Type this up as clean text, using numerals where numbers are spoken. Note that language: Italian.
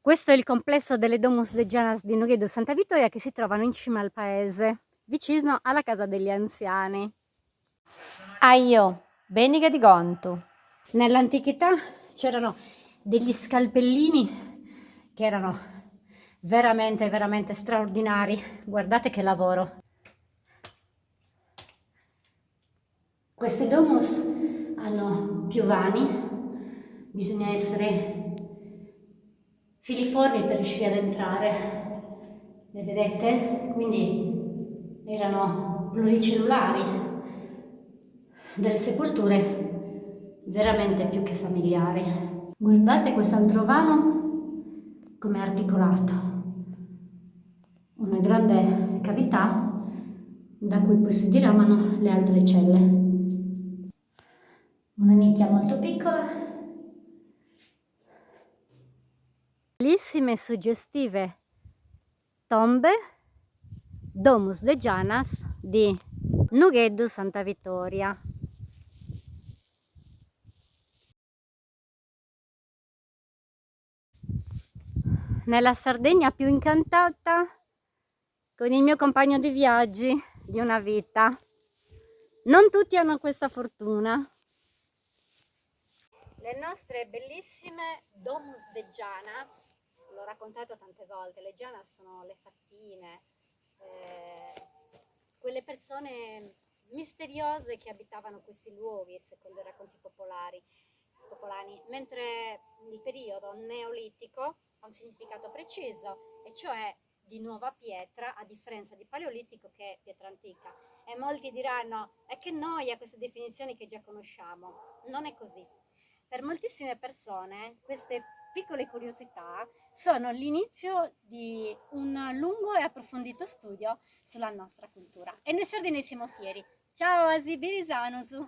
Questo è il complesso delle Domus de Janas di Noghedo Santa Vittoria, che si trovano in cima al paese, vicino alla casa degli anziani. Aio, Beniga di Gontu. Nell'antichità c'erano degli scalpellini che erano veramente straordinari. Guardate che lavoro. Queste domus hanno più vani, bisogna essere filiformi per riuscire ad entrare. Le vedete? Quindi erano pluricellulari, delle sepolture veramente più che familiari. Guardate quest'altro vano come è articolato, una grande cavità da cui poi si diramano le altre celle. Una nicchia molto piccola. Bellissime e suggestive tombe Domus de Janas di Noghedo Santa Vittoria. Nella Sardegna più incantata, con il mio compagno di viaggi di una vita. Non tutti hanno questa fortuna. Le nostre bellissime Domus de Janas, l'ho raccontato tante volte, le Janas sono le fattine, quelle persone misteriose che abitavano questi luoghi, secondo i racconti popolani, mentre il periodo neolitico ha un significato preciso, e cioè di nuova pietra, a differenza di paleolitico che è pietra antica. E molti diranno, è che noia queste definizioni che già conosciamo. Non è così. Per moltissime persone queste piccole curiosità sono l'inizio di un lungo e approfondito studio sulla nostra cultura. E noi sardini siamo fieri. Ciao, Asi Birisanusu!